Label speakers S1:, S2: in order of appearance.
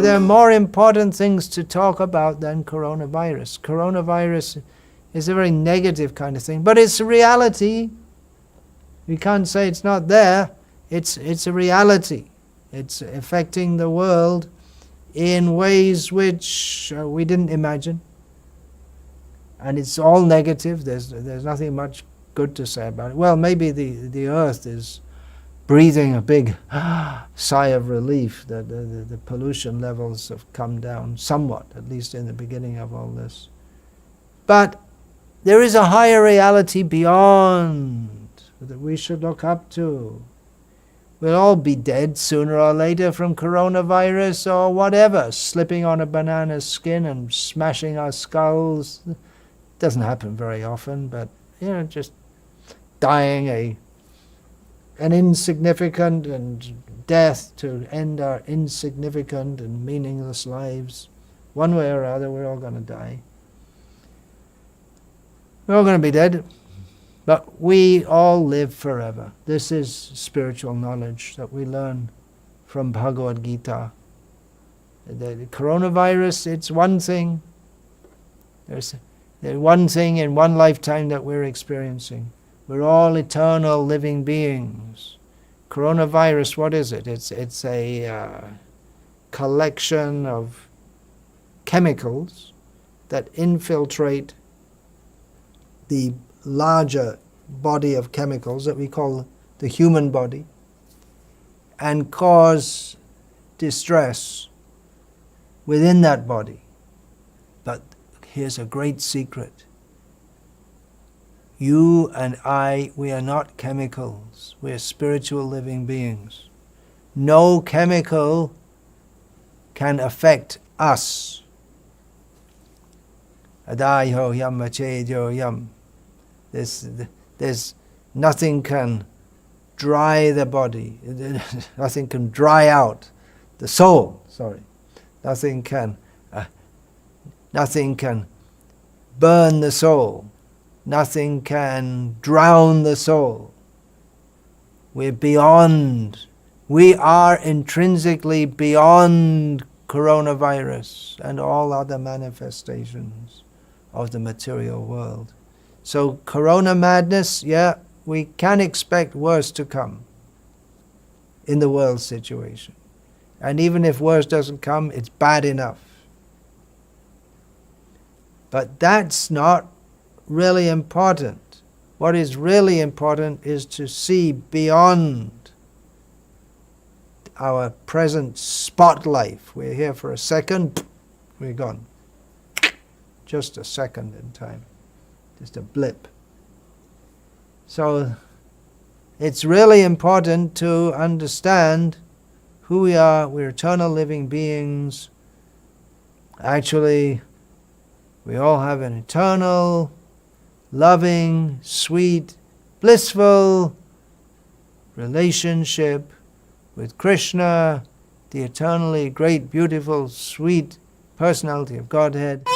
S1: there are more important things to talk about than coronavirus. Coronavirus is a very negative kind of thing, but it's a reality. We can't say it's not there. It's a reality. It's affecting the world in ways which we didn't imagine. And it's all negative. There's nothing much good to say about it. Well, maybe the earth is breathing a big sigh of relief that the pollution levels have come down somewhat, at least in the beginning of all this. But there is a higher reality beyond that we should look up to. We'll all be dead sooner or later from coronavirus or whatever, slipping on a banana's skin and smashing our skulls. It doesn't happen very often, but just dying an insignificant and death to end our insignificant and meaningless lives. One way or other, we're all going to die. We're all going to be dead. But we all live forever. This is spiritual knowledge that we learn from Bhagavad Gita. The coronavirus, it's one thing. There's one thing in one lifetime that we're experiencing. We're all eternal living beings. Coronavirus, what is it? It's a collection of chemicals that infiltrate the larger body of chemicals that we call the human body and cause distress within that body. But here's a great secret. You and I, we are not chemicals. We are spiritual living beings. No chemical can affect us. Adaiho yam achejo yam. There's nothing can dry the body. Nothing can dry out the soul. Nothing can burn the soul. Nothing can drown the soul. We're beyond. We are intrinsically beyond coronavirus and all other manifestations of the material world. So corona madness, we can expect worse to come in the world situation. And even if worse doesn't come, it's bad enough. But that's not really important. What is really important is to see beyond our present spot life. We're here for a second, we're gone. Just a second in time. Just a blip. So it's really important to understand who we are. We're eternal living beings. Actually, we all have an eternal, loving, sweet, blissful relationship with Krishna, the eternally great, beautiful, sweet personality of Godhead.